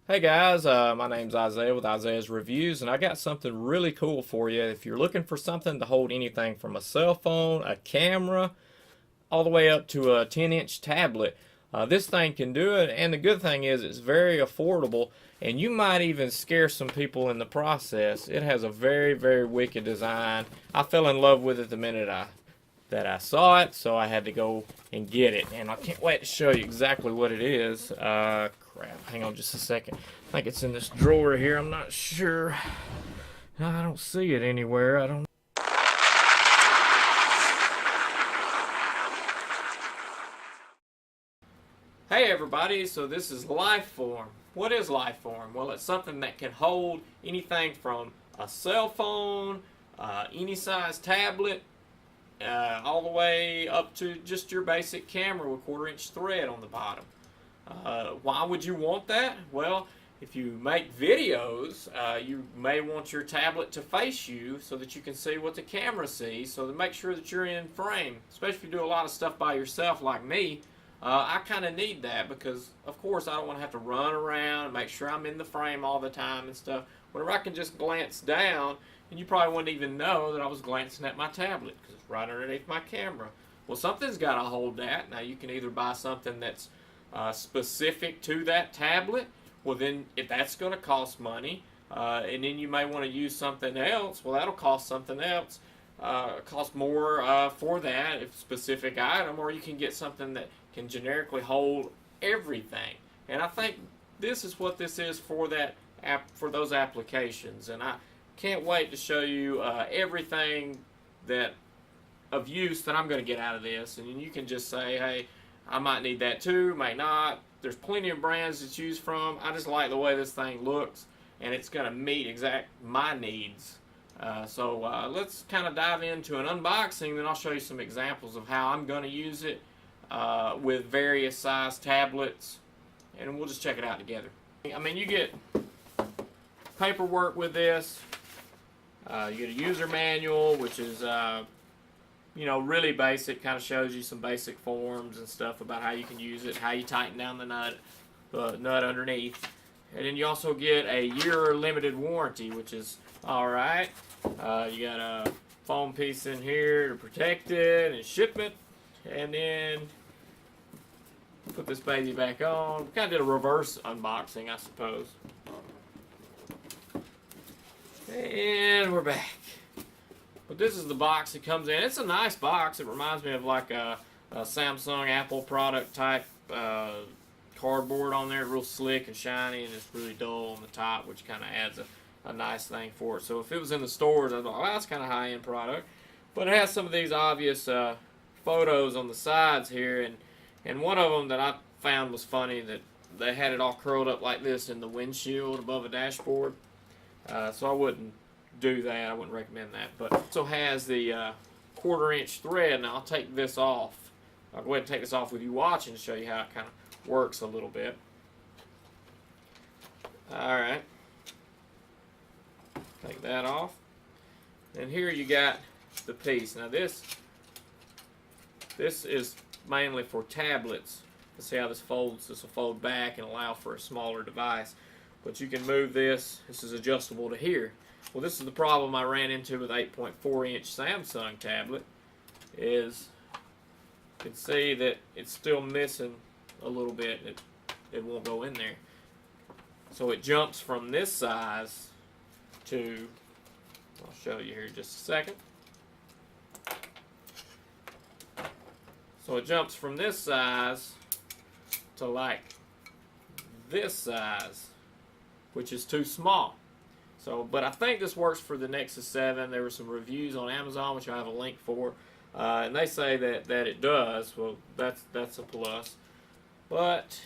Hey guys, my name's Isaiah with Isaiah's Reviews, and I got something really cool for you. If you're looking for something to hold anything from a cell phone, a camera, all the way up to a 10-inch tablet, this thing can do it. And the good thing is it's very affordable, and you might even scare some people in the process. It has a very, very wicked design. I fell in love with it the minute I saw it, so I had to go and get it. And I can't wait to show you exactly what it is. Crap, hang on just a second. I think it's in this drawer here. I'm not sure. I don't see it anywhere. I don't. Hey everybody, so this is Life-Phorm. What is Life-Phorm? Well, it's something that can hold anything from a cell phone, any size tablet, all the way up to just your basic camera with 1/4-inch thread on the bottom. Why would you want that? Well, if you make videos, you may want your tablet to face you so that you can see what the camera sees, so to make sure that you're in frame, especially if you do a lot of stuff by yourself like me. I kind of need that because, of course, I don't want to have to run around and make sure I'm in the frame all the time and stuff. Whenever I can just glance down, and you probably wouldn't even know that I was glancing at my tablet because it's right underneath my camera. Well, something's got to hold that. Now, you can either buy something that's specific to that tablet. Well, then if that's going to cost money, and then you may want to use something else. Well, that'll cost something else. Cost more for that if specific item, or you can get something that can generically hold everything. And I think this is what this is for for those applications. And I can't wait to show you everything that of use that I'm going to get out of this. And you can just say, hey, I might need that too, may not. There's plenty of brands to choose from. I just like the way this thing looks, and it's going to meet exact my needs. So let's kind of dive into an unboxing, then I'll show you some examples of how I'm going to use it with various size tablets, and we'll just check it out together. I mean, you get paperwork with this. You get a user manual, which is really basic, kind of shows you some basic forms and stuff about how you can use it, how you tighten down the nut underneath. And then you also get a year limited warranty, which is alright. You got a foam piece in here to protect it and shipment. And then put this baby back on. We kind of did a reverse unboxing, I suppose. And we're back. But this is the box it comes in. It's a nice box. It reminds me of like a Samsung Apple product type cardboard on there. Real slick and shiny, and it's really dull on the top, which kind of adds a nice thing for it. So if it was in the stores, I'd be like, well, that's kind of high-end product. But it has some of these obvious photos on the sides here, and one of them that I found was funny, that they had it all curled up like this in the windshield above a dashboard. So I wouldn't do that. I wouldn't recommend that. But it also has the 1/4-inch thread. Now I'll take this off. I'll go ahead and take this off with you watching to show you how it kind of works a little bit. Alright. Take that off. And here you got the piece. Now this is mainly for tablets. Let's see how this folds. This will fold back and allow for a smaller device. But you can move this. This is adjustable to here. Well, this is the problem I ran into with 8.4-inch Samsung tablet, is you can see that it's still missing a little bit. It won't go in there. So it jumps from this size to, I'll show you here in just a second. So it jumps from this size to like this size, which is too small. So, but I think this works for the Nexus 7. There were some reviews on Amazon, which I have a link for, and they say that it does. Well, that's a plus. But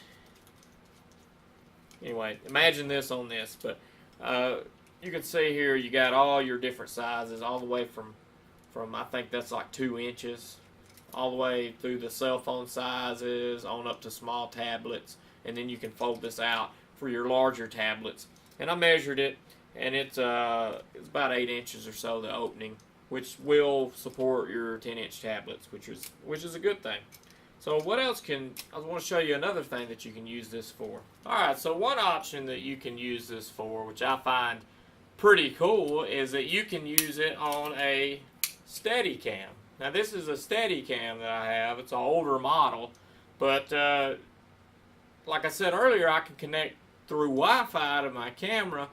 anyway, imagine this on this. But you can see here you got all your different sizes, all the way from I think that's like 2 inches, all the way through the cell phone sizes, on up to small tablets, and then you can fold this out for your larger tablets. And I measured it, and it's about 8 inches or so, the opening, which will support your 10-inch tablets, which is a good thing. So what else I want to show you another thing that you can use this for. Alright, so one option that you can use this for, which I find pretty cool, is that you can use it on a Steadicam. Now this is a Steadicam that I have. It's an older model, but like I said earlier, I can connect through Wi-Fi to my camera,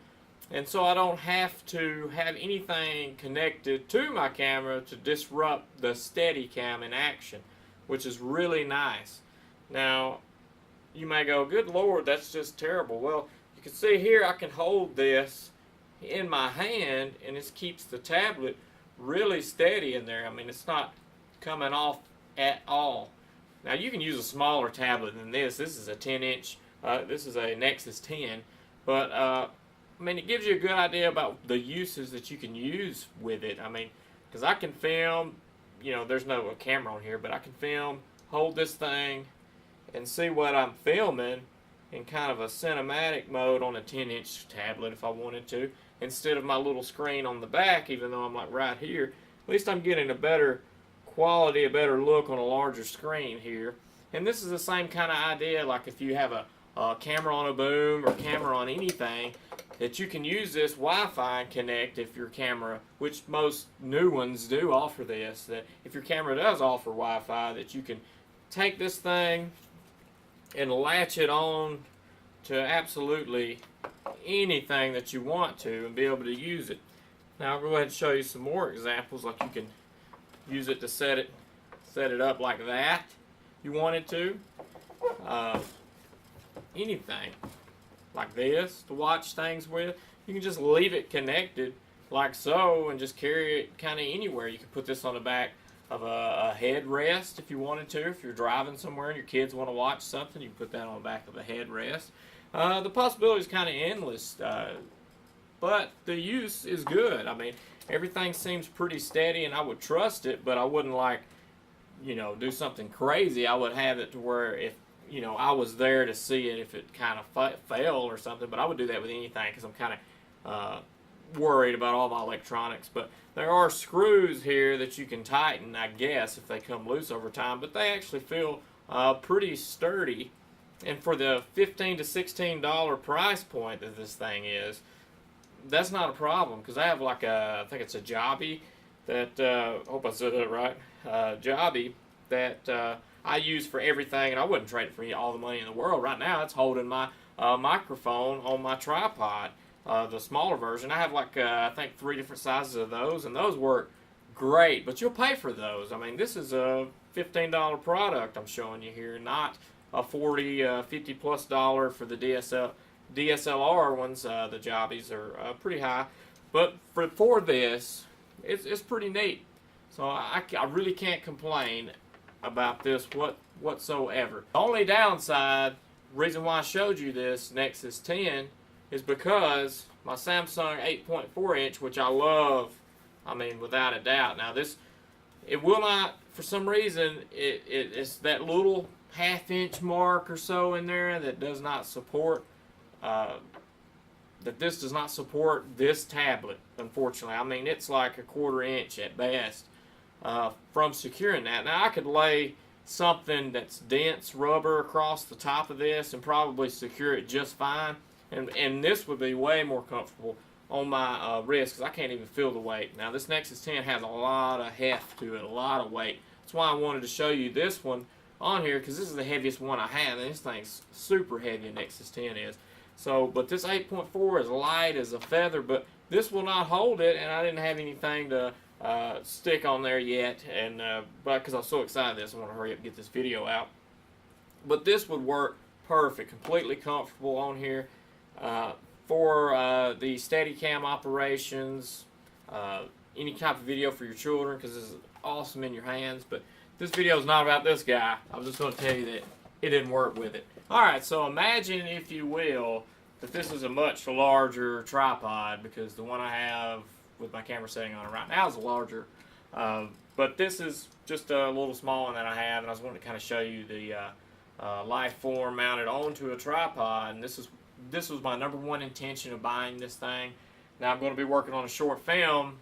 and so I don't have to have anything connected to my camera to disrupt the Steadicam in action, which is really nice. Now, you may go, good Lord, that's just terrible. Well, you can see here I can hold this in my hand, and this keeps the tablet really steady in there. I mean, it's not coming off at all. Now, you can use a smaller tablet than this. This is a 10-inch. This is a Nexus 10. But, I mean, it gives you a good idea about the uses that you can use with it. I mean, because I can film, you know, there's no camera on here, but I can film, hold this thing, and see what I'm filming in kind of a cinematic mode on a 10-inch tablet if I wanted to, instead of my little screen on the back, even though I'm like right here. At least I'm getting a better quality, a better look on a larger screen here. And this is the same kind of idea, like if you have a camera on a boom or camera on anything, that you can use this Wi-Fi and connect if your camera, which most new ones do offer this, that if your camera does offer Wi-Fi, that you can take this thing and latch it on to absolutely anything that you want to and be able to use it. Now I'll go ahead and show you some more examples, like you can use it to set it up like that you wanted to. Anything like this to watch things with. You can just leave it connected like so and just carry it kind of anywhere. You can put this on the back of a headrest if you wanted to. If you're driving somewhere and your kids want to watch something, you can put that on the back of a headrest. The possibility is kind of endless, but the use is good. I mean, everything seems pretty steady, and I would trust it, but I wouldn't like, you know, do something crazy. I would have it to where if, you know, I was there to see it if it kind of failed or something, but I would do that with anything because I'm kind of worried about all my electronics. But there are screws here that you can tighten, I guess, if they come loose over time, but they actually feel pretty sturdy. And for the $15 to $16 price point that this thing is, that's not a problem, because I have like I think it's a Jobby that, hope I said that right, Jobby that I use for everything, and I wouldn't trade it for all the money in the world. Right now, it's holding my microphone on my tripod, the smaller version. I have like, I think 3 different sizes of those, and those work great, but you'll pay for those. I mean, this is a $15 product I'm showing you here, not a $40, $50 plus for the DSLR ones. The Jobbies are pretty high, but for this, it's pretty neat. So I really can't complain about this whatsoever. The only downside, reason why I showed you this Nexus 10, is because my Samsung 8.4 inch, which I love, I mean, without a doubt. Now this, it will not, for some reason, it's that little half-inch mark or so in there that does not support, this does not support this tablet, unfortunately. I mean, it's like a 1/4 inch at best from securing that. Now, I could lay something that's dense rubber across the top of this and probably secure it just fine, and this would be way more comfortable on my wrist because I can't even feel the weight. Now, this Nexus 10 has a lot of heft to it, a lot of weight. That's why I wanted to show you this one on here, because this is the heaviest one I have, and this thing's super heavy, Nexus 10 is. So, but this 8.4 is light as a feather, but this will not hold it, and I didn't have anything to stick on there yet, and but because I was so excited this, I want to hurry up and get this video out. But this would work perfect, completely comfortable on here for the Steadicam operations, any type of video for your children, because this is awesome in your hands. But this video is not about this guy. I was just going to tell you that it didn't work with it. Alright, so imagine, if you will, that this is a much larger tripod, because the one I have with my camera setting on it right now is larger. But this is just a little small one that I have, and I was wanting to kind of show you the Life-Phorm mounted onto a tripod. And this was my #1 intention of buying this thing. Now I'm going to be working on a short film,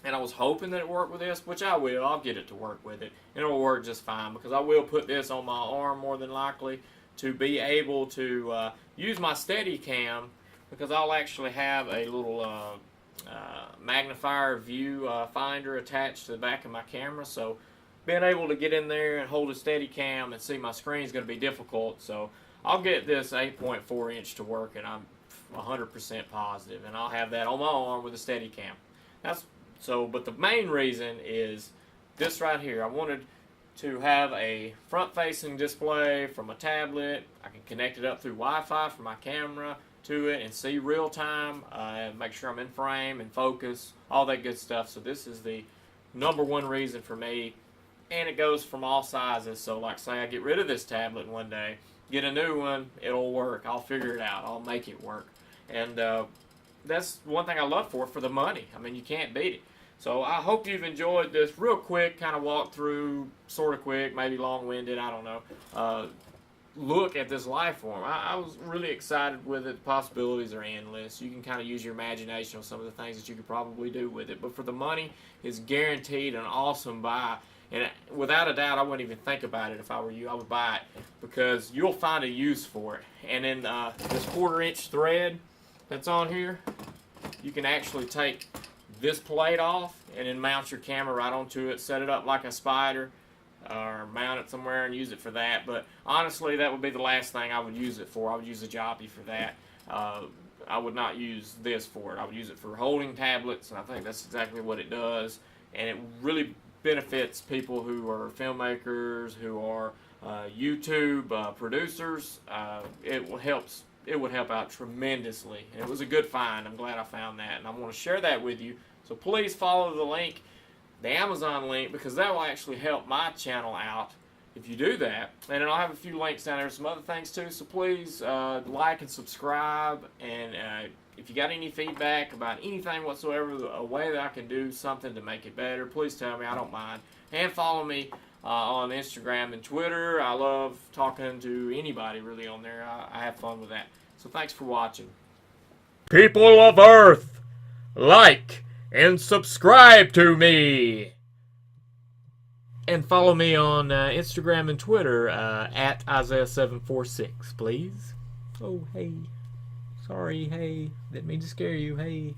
and I was hoping that it worked with this, which I will. I'll get it to work with it, and it'll work just fine because I will put this on my arm more than likely to be able to use my Steadicam, because I'll actually have a little magnifier view finder attached to the back of my camera. So being able to get in there and hold a Steadicam and see my screen is going to be difficult. So I'll get this 8.4 inch to work, and I'm 100% positive, and I'll have that on my arm with a Steadicam. But the main reason is this right here. I wanted to have a front-facing display from a tablet. I can connect it up through Wi-Fi from my camera to it and see real time, make sure I'm in frame and focus, all that good stuff. So this is the #1 reason for me, and it goes from all sizes. So like say I get rid of this tablet one day, get a new one, it'll work. I'll figure it out. I'll make it work. And that's one thing I love for the money. I mean, you can't beat it. So I hope you've enjoyed this real quick kind of walkthrough, sort of quick, maybe long-winded, I don't know, look at this Life-Phorm. I was really excited with it. The possibilities are endless. You can kind of use your imagination on some of the things that you could probably do with it. But for the money, it's guaranteed an awesome buy. And without a doubt, I wouldn't even think about it if I were you. I would buy it because you'll find a use for it. And then this 1/4-inch thread that's on here, you can actually take this plate off and then mount your camera right onto it, set it up like a spider, or mount it somewhere and use it for that. But honestly, that would be the last thing I would use it for. I would use a jockey for that. I would not use this for it. I would use it for holding tablets, and I think that's exactly what it does. And it really benefits people who are filmmakers, who are YouTube producers. It would help out tremendously. And it was a good find. I'm glad I found that, and I want to share that with you. So please follow the link, the Amazon link, because that will actually help my channel out if you do that. And then I'll have a few links down there, some other things too. So please like and subscribe. And if you got any feedback about anything whatsoever, a way that I can do something to make it better, please tell me. I don't mind. And follow me on Instagram and Twitter. I love talking to anybody really on there. I have fun with that. So thanks for watching. People of Earth, like and subscribe to me. And follow me on Instagram and Twitter at Isaiah746, please. Oh, hey. Sorry, hey. Didn't mean to scare you. Hey.